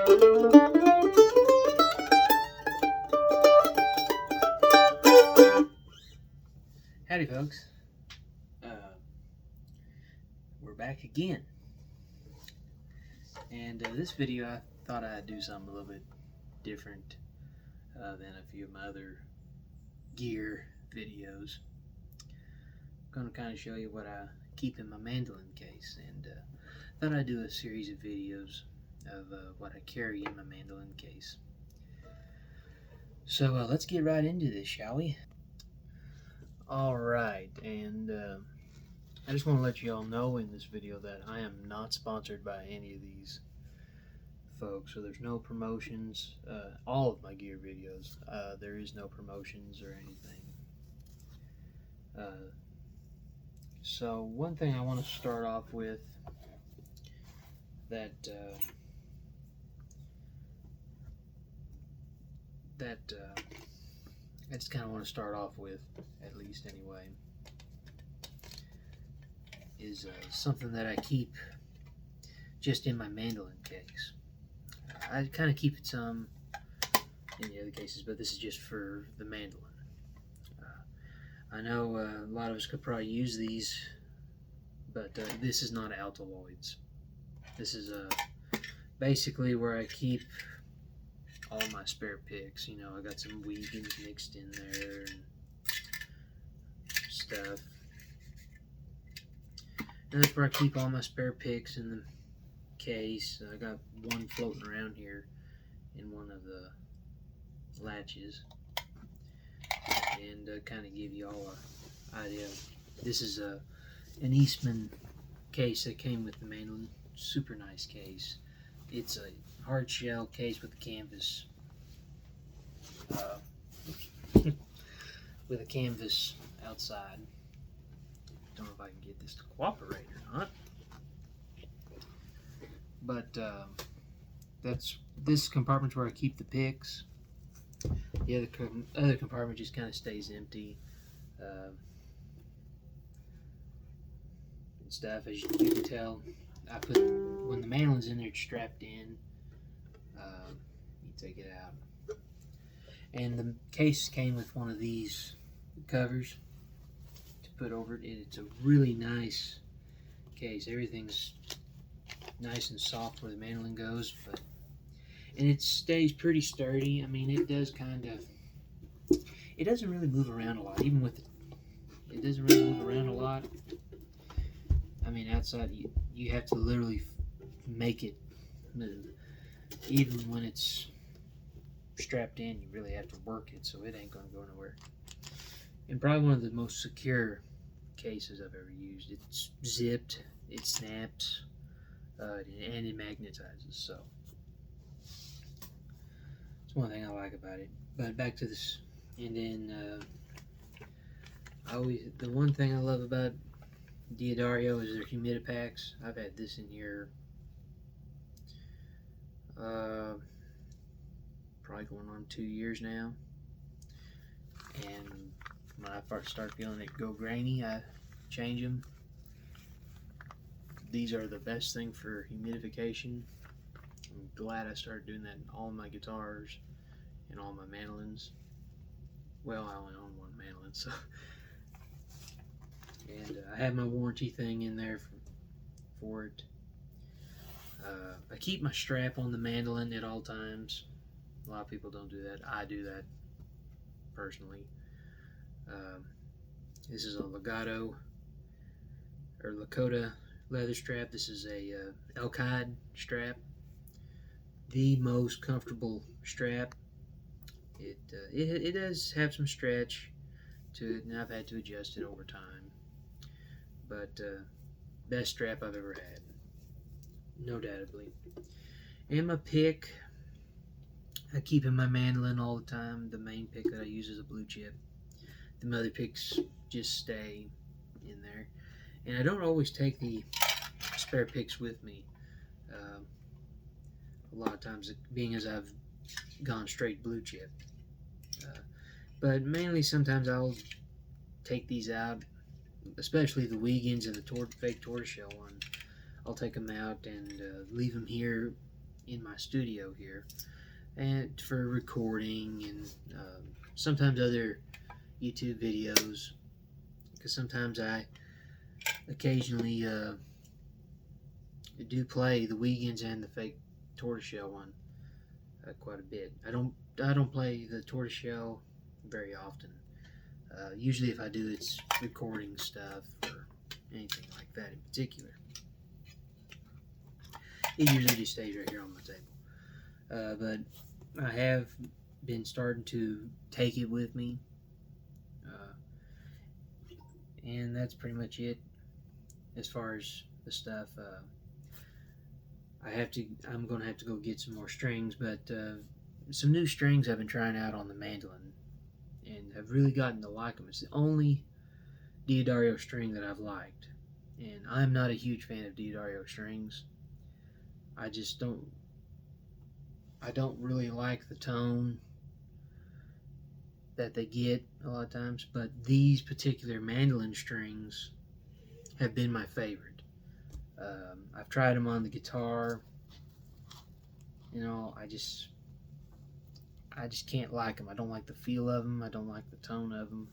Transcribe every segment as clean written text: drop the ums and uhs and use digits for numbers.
Howdy, folks. We're back again. And this video, I thought I'd do something a little bit different than a few of my other gear videos. I'm going to kind of show you what I keep in my mandolin case. And thought I'd do a series of videos of what I carry in my mandolin case. So let's get right into this, shall we? Alright, and I just want to let you all know in this video that I am not sponsored by any of these folks, so there's no promotions. All of my gear videos, there is no promotions or anything. So one thing I want to start off with that I just kind of want to start off with, at least anyway, is something that I keep just in my mandolin case. I kind of keep it some in the other cases, but this is just for the mandolin. I know a lot of us could probably use these, but this is not Altoids. This is basically where I keep all my spare picks. You know, I got some Wiegans mixed in there and stuff. And that's where I keep all my spare picks in the case. I got one floating around here in one of the latches. And kind of give you all an idea. This is an Eastman case that came with the mandolin. Super nice case. It's a hard shell case with a canvas with a canvas outside. Don't know if I can get this to cooperate or not, but this compartment's where I keep the picks. The other compartment just kind of stays empty and stuff. As you can tell, I put, when the mandolin's in there, it's strapped in. You take it out, and the case came with one of these covers to put over it. It's a really nice case. Everything's nice and soft where the mandolin goes, and it stays pretty sturdy. I mean, it does kind of, it doesn't really move around a lot, even with it doesn't really move around a lot. I mean, outside you have to literally make it move. Even when it's strapped in, you really have to work it, so it ain't gonna go nowhere. And probably one of the most secure cases I've ever used. It's zipped, it snaps, and it magnetizes, so it's one thing I like about it. But back to this, and then the one thing I love about D'Addario is their Humidipacks. I've had this in here probably going on 2 years now, and when I first start feeling it go grainy, I change them. These are the best thing for humidification. I'm glad I started doing that in all my guitars and all my mandolins. Well, I only own one mandolin, so. And I have my warranty thing in there for it. I keep my strap on the mandolin at all times. A lot of people don't do that. I do that personally. This is a Legato or Lakota leather strap. This is a Elkide strap. The most comfortable strap. It does have some stretch to it, and I've had to adjust it over time. But best strap I've ever had, no doubtably. And my pick, I keep in my mandolin all the time. The main pick that I use is a blue chip. The other picks just stay in there, and I don't always take the spare picks with me. A lot of times, being as I've gone straight blue chip, but mainly sometimes I'll take these out, especially the Wiegans and the fake tortoiseshell one. I'll take them out and leave them here in my studio here, and for recording and sometimes other YouTube videos. Because sometimes I occasionally do play the Wiegans and the fake tortoiseshell one quite a bit. I don't play the tortoiseshell very often. Usually, if I do, it's recording stuff or anything like that in particular. It usually just stays right here on my table. But I have been starting to take it with me, and that's pretty much it as far as the stuff. I'm gonna have to go get some more strings, but some new strings I've been trying out on the mandolin, and have really gotten to like them. It's the only Diodario string that I've liked, and I'm not a huge fan of Diodario strings. I just don't. I don't really like the tone that they get a lot of times, but these particular mandolin strings have been my favorite. I've tried them on the guitar. I just can't like them. I don't like the feel of them. I don't like the tone of them,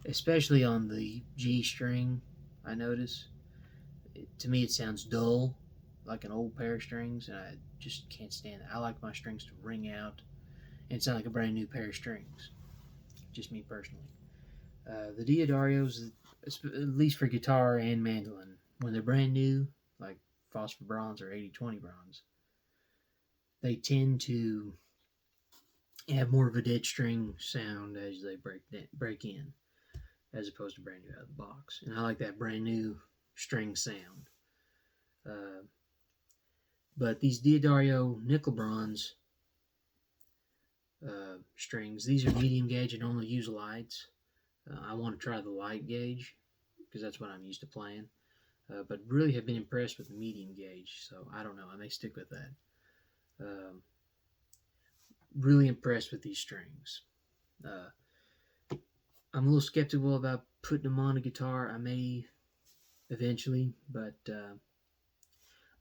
especially on the G string. I notice. To me, it sounds dull, like an old pair of strings, and I just can't stand it. I like my strings to ring out and sound like a brand new pair of strings. Just me personally. The Diodarios, at least for guitar and mandolin, when they're brand new, like Phosphor Bronze or 80/20 Bronze, they tend to have more of a dead string sound as they break in, as opposed to brand new out of the box. And I like that brand new string sound. But these Diodario Nickel Bronze strings, these are medium gauge. I normally use lights. I want to try the light gauge because that's what I'm used to playing. But really have been impressed with the medium gauge, so I don't know. I may stick with that. Really impressed with these strings. I'm a little skeptical about putting them on a guitar. I may eventually, but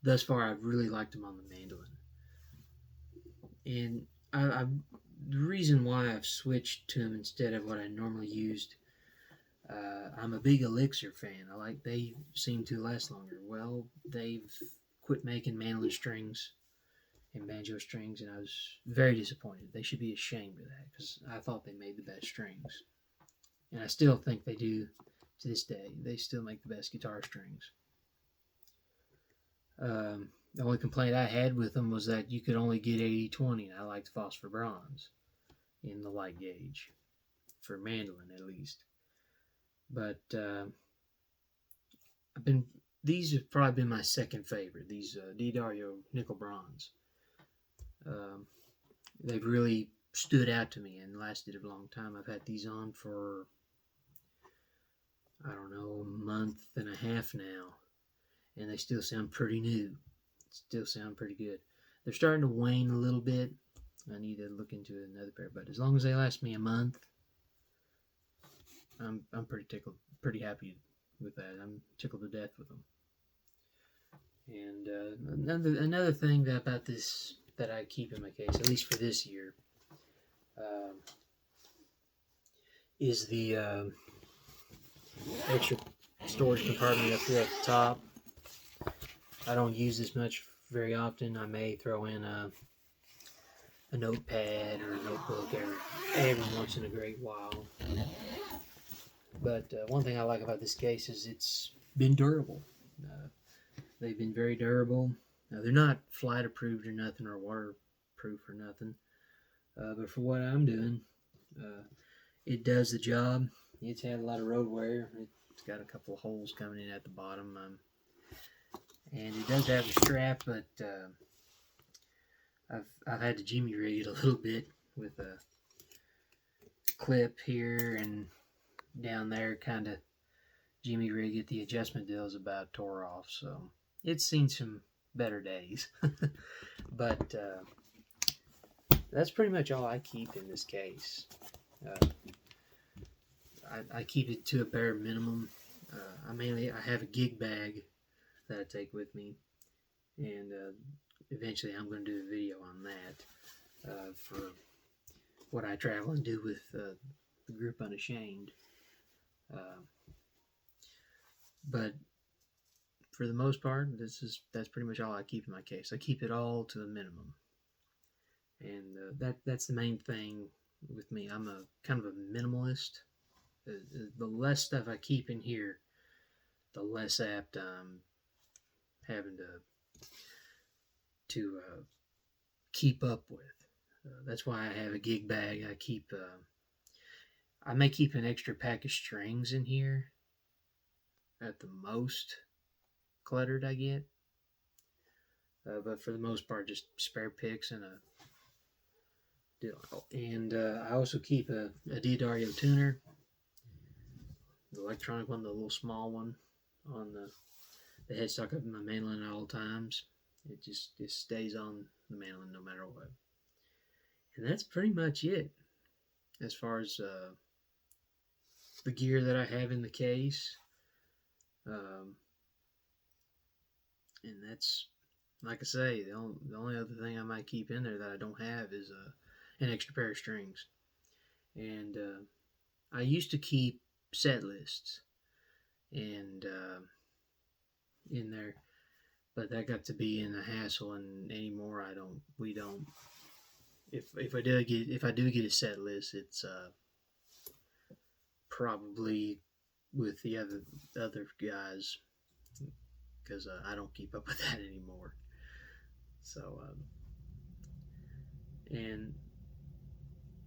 thus far I've really liked them on the mandolin. And the reason why I've switched to them instead of what I normally used, I'm a big Elixir fan. They seem to last longer. Well, they've quit making mandolin strings and banjo strings, and I was very disappointed. They should be ashamed of that because I thought they made the best strings, and I still think they do to this day. They still make the best guitar strings. The only complaint I had with them was that you could only get 80/20, and I liked Phosphor Bronze in the light gauge for mandolin at least. But these have probably been my second favorite. These Diodario Nickel Bronze. They've really stood out to me and lasted a long time. I've had these on for, I don't know, a month and a half now, and they still sound pretty new. Still sound pretty good. They're starting to wane a little bit. I need to look into another pair, but as long as they last me a month, I'm pretty happy with that. I'm tickled to death with them. And another thing about this that I keep in my case, at least for this year, is the extra storage compartment up here at the top. I don't use this much very often. I may throw in a notepad or a notebook every once in a great while. But one thing I like about this case is it's been durable. They've been very durable. Now, they're not flight approved or nothing, or waterproof or nothing. But for what I'm doing, it does the job. It's had a lot of road wear. It's got a couple of holes coming in at the bottom. And it does have a strap, but I've had to jimmy rig it a little bit with a clip here and down there, kind of jimmy rig it. The adjustment deal is about tore off, so it's seen some better days. But that's pretty much all I keep in this case. I keep it to a bare minimum. I have a gig bag that I take with me, and eventually I'm going to do a video on that for what I travel and do with the group Unashamed. But for the most part, that's pretty much all I keep in my case. I keep it all to the minimum, and that's the main thing with me. I'm a kind of a minimalist. The less stuff I keep in here, the less apt I'm having to keep up with. That's why I have a gig bag. I may keep an extra pack of strings in here at the most cluttered I get. But for the most part, just spare picks and a deal. And I also keep a D'Addario tuner, the electronic one, the little small one on the headstock of my mandolin at all times. It just stays on the mandolin no matter what. And that's pretty much it as far as the gear that I have in the case. And that's, like I say, the only other thing I might keep in there that I don't have is an extra pair of strings. And I used to keep set lists and in there, but that got to be in a hassle, and anymore we don't. If I do get a set list, it's probably with the other guys, because I don't keep up with that anymore. So, and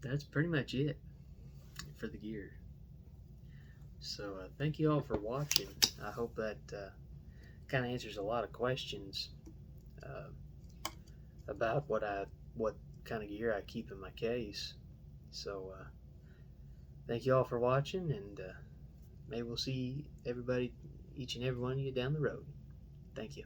that's pretty much it for the gear. So, thank you all for watching. I hope that kind of answers a lot of questions about what kind of gear I keep in my case. So, thank you all for watching, and maybe we'll see everybody, each and every one of you, down the road. Thank you.